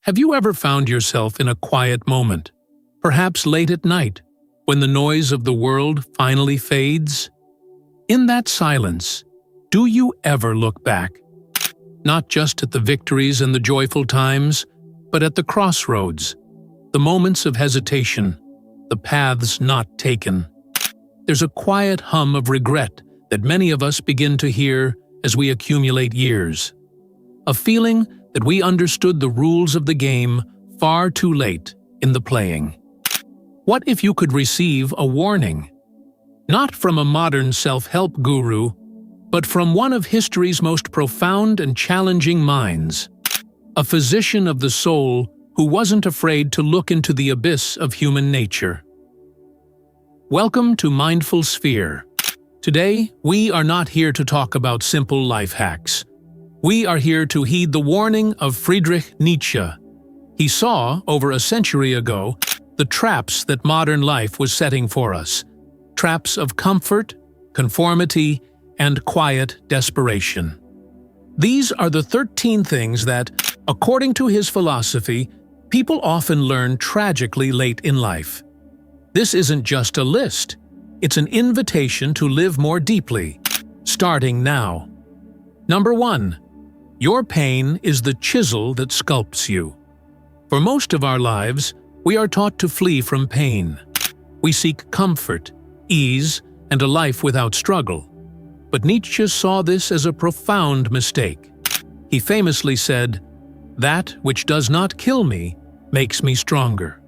Have you ever found yourself in a quiet moment, perhaps late at night, when the noise of the world finally fades? In that silence, do you ever look back? Not just at the victories and the joyful times, but at the crossroads, the moments of hesitation, the paths not taken. There's a quiet hum of regret that many of us begin to hear as we accumulate years. A feeling that we understood the rules of the game far too late in the playing. What if you could receive a warning? Not from a modern self-help guru, but from one of history's most profound and challenging minds. A physician of the soul who wasn't afraid to look into the abyss of human nature. Welcome to Mindful Sphere. Today, we are not here to talk about simple life hacks. We are here to heed the warning of Friedrich Nietzsche. He saw, over a century ago, the traps that modern life was setting for us. Traps of comfort, conformity, and quiet desperation. These are the 13 things that, according to his philosophy, people often learn tragically late in life. This isn't just a list, it's an invitation to live more deeply, starting now. Number 1. Your pain is the chisel that sculpts you. For most of our lives, we are taught to flee from pain. We seek comfort, ease, and a life without struggle. But Nietzsche saw this as a profound mistake. He famously said, "That which does not kill me makes me stronger."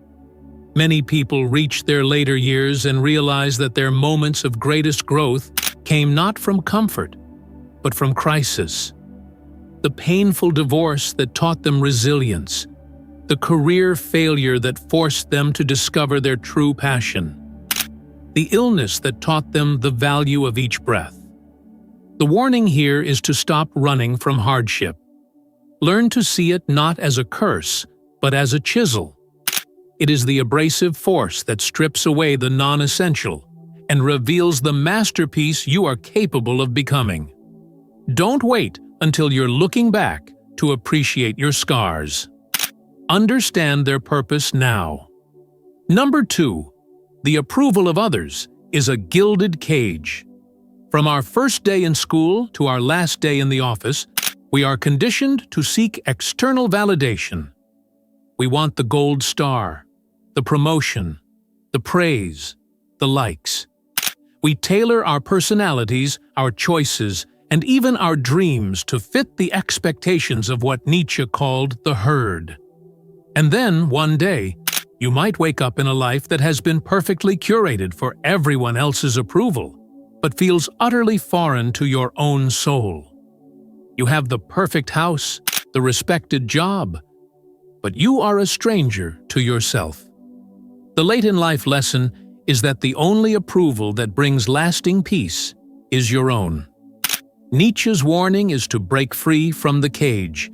Many people reach their later years and realize that their moments of greatest growth came not from comfort, but from crisis. The painful divorce that taught them resilience, the career failure that forced them to discover their true passion, the illness that taught them the value of each breath. The warning here is to stop running from hardship. Learn to see it not as a curse, but as a chisel. It is the abrasive force that strips away the non-essential and reveals the masterpiece you are capable of becoming. Don't wait until you're looking back to appreciate your scars. Understand their purpose now. Number 2. The approval of others is a gilded cage. From our first day in school to our last day in the office, we are conditioned to seek external validation. We want the gold star, the promotion, the praise, the likes. We tailor our personalities, our choices, and even our dreams to fit the expectations of what Nietzsche called the herd. And then, one day, you might wake up in a life that has been perfectly curated for everyone else's approval, but feels utterly foreign to your own soul. You have the perfect house, the respected job, but you are a stranger to yourself. The late-in-life lesson is that the only approval that brings lasting peace is your own. Nietzsche's warning is to break free from the cage,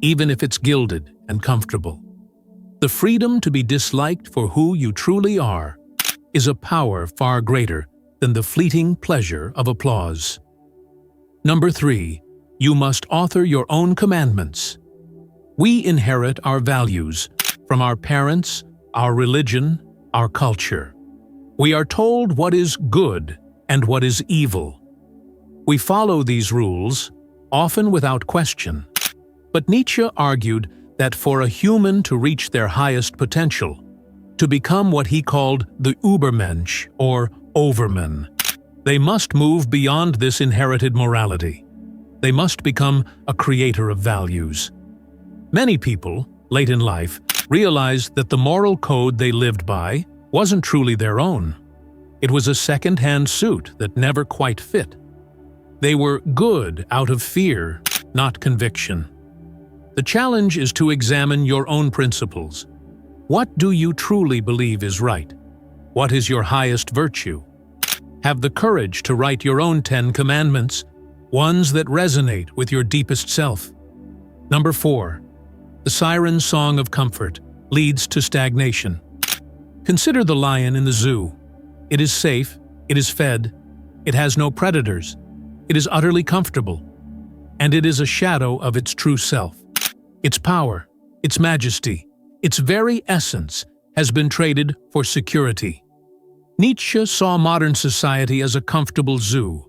even if it's gilded and comfortable. The freedom to be disliked for who you truly are is a power far greater than the fleeting pleasure of applause. Number 3. You must author your own commandments. We inherit our values from our parents, our religion, our culture. We are told what is good and what is evil. We follow these rules, often without question. But Nietzsche argued that for a human to reach their highest potential, to become what he called the Übermensch or Overman, they must move beyond this inherited morality. They must become a creator of values. Many people, late in life, realized that the moral code they lived by wasn't truly their own. It was a second-hand suit that never quite fit. They were good out of fear, not conviction. The challenge is to examine your own principles. What do you truly believe is right? What is your highest virtue? Have the courage to write your own 10 commandments, ones that resonate with your deepest self. Number 4. The siren song of comfort leads to stagnation. Consider the lion in the zoo. It is safe, it is fed, it has no predators, it is utterly comfortable, and it is a shadow of its true self. Its power, its majesty, its very essence, has been traded for security. Nietzsche saw modern society as a comfortable zoo.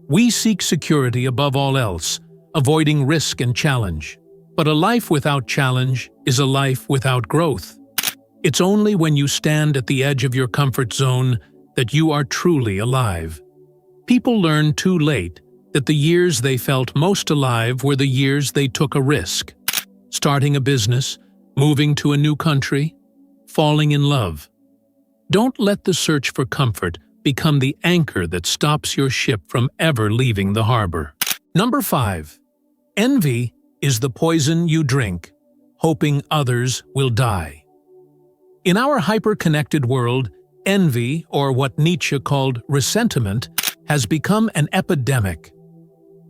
We seek security above all else, avoiding risk and challenge. But a life without challenge is a life without growth. It's only when you stand at the edge of your comfort zone that you are truly alive. People learn too late that the years they felt most alive were the years they took a risk. Starting a business, moving to a new country, falling in love. Don't let the search for comfort become the anchor that stops your ship from ever leaving the harbor. Number 5. Envy is the poison you drink, hoping others will die. In our hyper-connected world, envy, or what Nietzsche called resentment, has become an epidemic.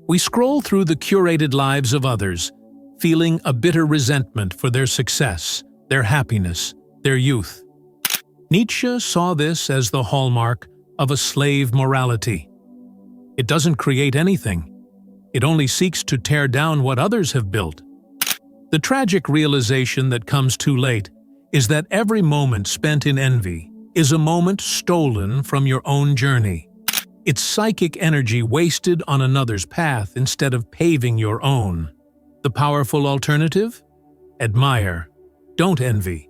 We scroll through the curated lives of others, feeling a bitter resentment for their success, their happiness, their youth. Nietzsche saw this as the hallmark of a slave morality. It doesn't create anything. It only seeks to tear down what others have built. The tragic realization that comes too late is that every moment spent in envy is a moment stolen from your own journey. It's psychic energy wasted on another's path instead of paving your own. The powerful alternative? Admire. Don't envy.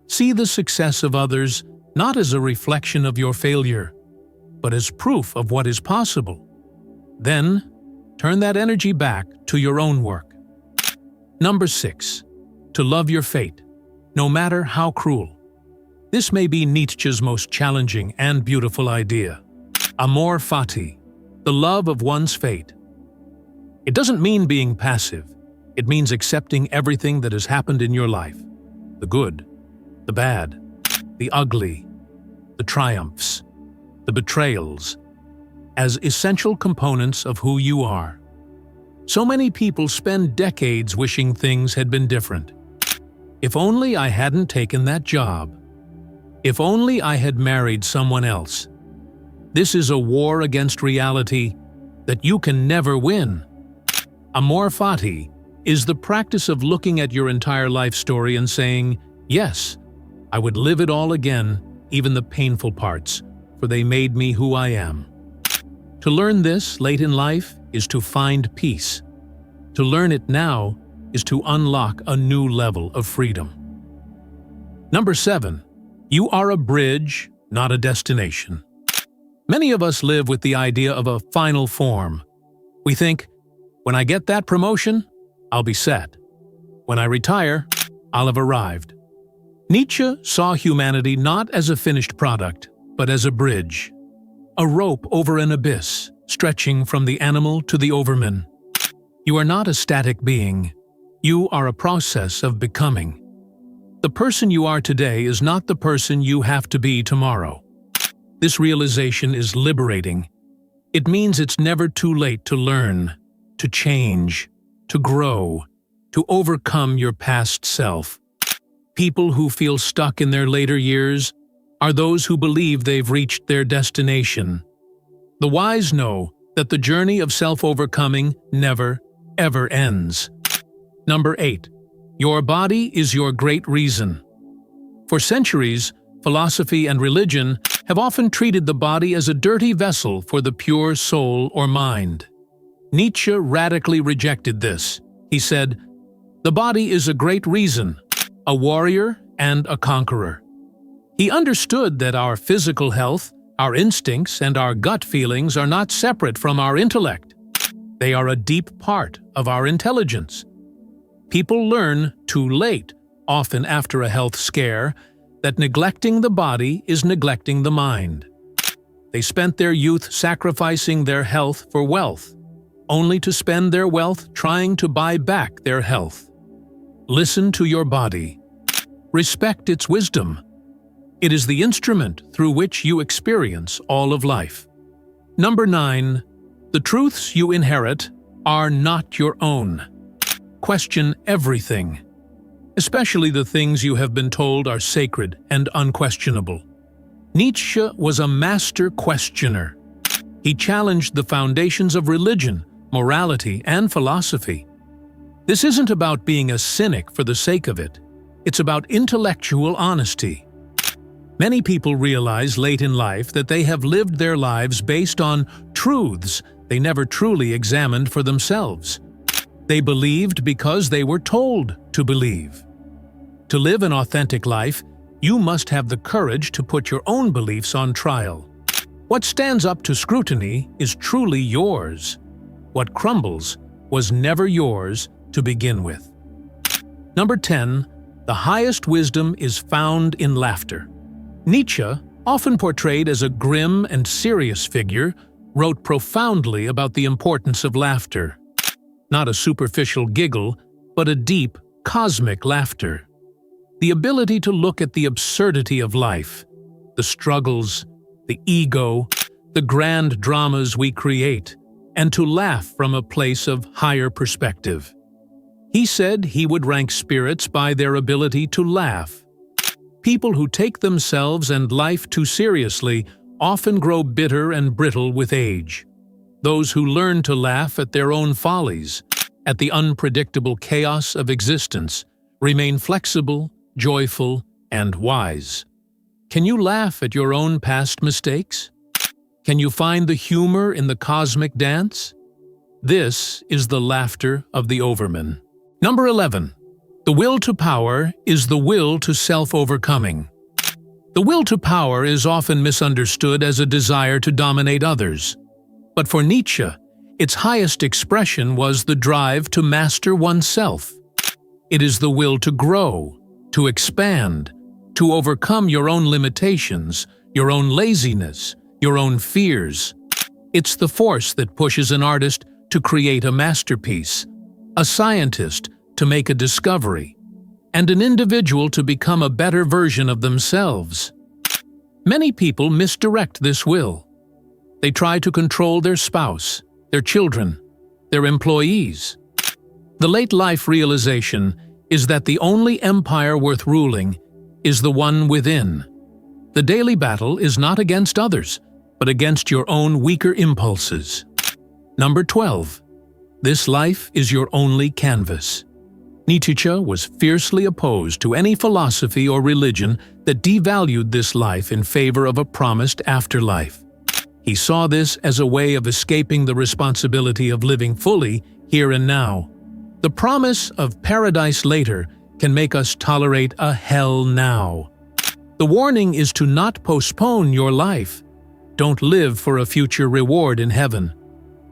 See the success of others not as a reflection of your failure, but as proof of what is possible. Then, turn that energy back to your own work. Number 6. To love your fate, no matter how cruel. This may be Nietzsche's most challenging and beautiful idea. Amor fati, the love of one's fate. It doesn't mean being passive. It means accepting everything that has happened in your life. The good, the bad, the ugly, the triumphs, the betrayals, as essential components of who you are. So many people spend decades wishing things had been different. If only I hadn't taken that job. If only I had married someone else. This is a war against reality that you can never win. Amor fati is the practice of looking at your entire life story and saying, yes, I would live it all again, even the painful parts, for they made me who I am. To learn this late in life is to find peace. To learn it now is to unlock a new level of freedom. Number 7. You are a bridge, not a destination. Many of us live with the idea of a final form. We think, when I get that promotion, I'll be set. When I retire, I'll have arrived. Nietzsche saw humanity not as a finished product, but as a bridge. A rope over an abyss, stretching from the animal to the overman. You are not a static being. You are a process of becoming. The person you are today is not the person you have to be tomorrow. This realization is liberating. It means it's never too late to learn, to change, to grow, to overcome your past self. People who feel stuck in their later years are those who believe they've reached their destination. The wise know that the journey of self-overcoming never, ever ends. Number 8. Your body is your great reason. For centuries, philosophy and religion have often treated the body as a dirty vessel for the pure soul or mind. Nietzsche radically rejected this. He said, "The body is a great reason, a warrior and a conqueror." He understood that our physical health, our instincts, and our gut feelings are not separate from our intellect. They are a deep part of our intelligence. People learn too late, often after a health scare, that neglecting the body is neglecting the mind. They spent their youth sacrificing their health for wealth, only to spend their wealth trying to buy back their health. Listen to your body. Respect its wisdom. It is the instrument through which you experience all of life. Number 9. The truths you inherit are not your own. Question everything, especially the things you have been told are sacred and unquestionable. Nietzsche was a master questioner. He challenged the foundations of religion, morality, and philosophy. This isn't about being a cynic for the sake of it. It's about intellectual honesty. Many people realize late in life that they have lived their lives based on truths they never truly examined for themselves. They believed because they were told to believe. To live an authentic life, you must have the courage to put your own beliefs on trial. What stands up to scrutiny is truly yours. What crumbles was never yours to begin with. Number 10. The highest wisdom is found in laughter. Nietzsche, often portrayed as a grim and serious figure, wrote profoundly about the importance of laughter. Not a superficial giggle, but a deep, cosmic laughter. The ability to look at the absurdity of life, the struggles, the ego, the grand dramas we create, and to laugh from a place of higher perspective. He said he would rank spirits by their ability to laugh. People who take themselves and life too seriously often grow bitter and brittle with age. Those who learn to laugh at their own follies, at the unpredictable chaos of existence, remain flexible, joyful, and wise. Can you laugh at your own past mistakes? Can you find the humor in the cosmic dance? This is the laughter of the overman. Number 11. The will to power is the will to self-overcoming. The will to power is often misunderstood as a desire to dominate others. But for Nietzsche, its highest expression was the drive to master oneself. It is the will to grow, to expand, to overcome your own limitations, your own laziness, your own fears. It's the force that pushes an artist to create a masterpiece, a scientist to make a discovery, and an individual to become a better version of themselves. Many people misdirect this will. They try to control their spouse, their children, their employees. The late-life realization is that the only empire worth ruling is the one within. The daily battle is not against others, but against your own weaker impulses. Number 12. This life is your only canvas. Nietzsche was fiercely opposed to any philosophy or religion that devalued this life in favor of a promised afterlife. He saw this as a way of escaping the responsibility of living fully here and now. The promise of paradise later can make us tolerate a hell now. The warning is to not postpone your life. Don't live for a future reward in heaven.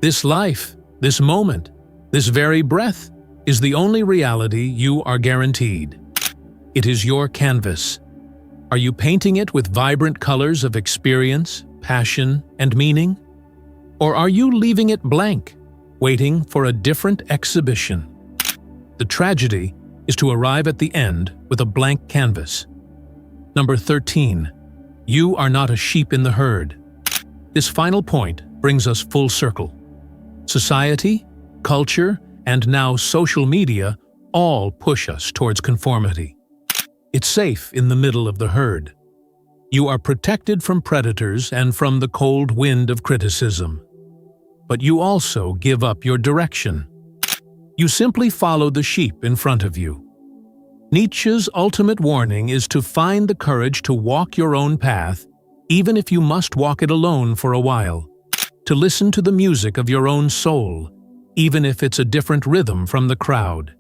This life, this moment, this very breath is the only reality you are guaranteed. It is your canvas. Are you painting it with vibrant colors of experience, passion, and meaning? Or are you leaving it blank, waiting for a different exhibition? The tragedy is to arrive at the end with a blank canvas. Number 13. You are not a sheep in the herd. This final point brings us full circle. Society, culture, and now social media all push us towards conformity. It's safe in the middle of the herd. You are protected from predators and from the cold wind of criticism. But you also give up your direction. You simply follow the sheep in front of you. Nietzsche's ultimate warning is to find the courage to walk your own path, even if you must walk it alone for a while. To listen to the music of your own soul, even if it's a different rhythm from the crowd.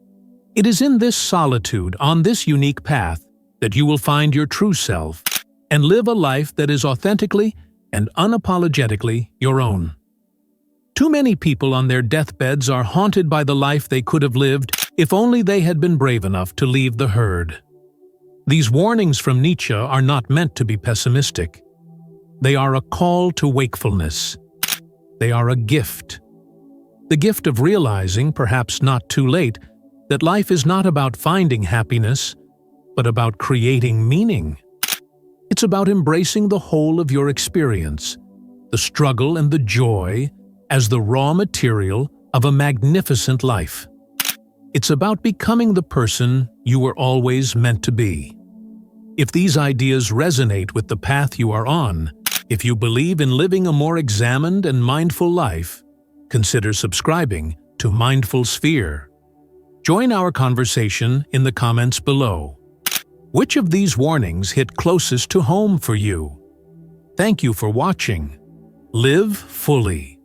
It is in this solitude, on this unique path, that you will find your true self and live a life that is authentically and unapologetically your own. Too many people on their deathbeds are haunted by the life they could have lived if only they had been brave enough to leave the herd. These warnings from Nietzsche are not meant to be pessimistic. They are a call to wakefulness. They are a gift. The gift of realizing, perhaps not too late, that life is not about finding happiness, but about creating meaning. It's about embracing the whole of your experience, the struggle and the joy, as the raw material of a magnificent life. It's about becoming the person you were always meant to be. If these ideas resonate with the path you are on, if you believe in living a more examined and mindful life, consider subscribing to Mindful Sphere. Join our conversation in the comments below. Which of these warnings hit closest to home for you? Thank you for watching. Live fully.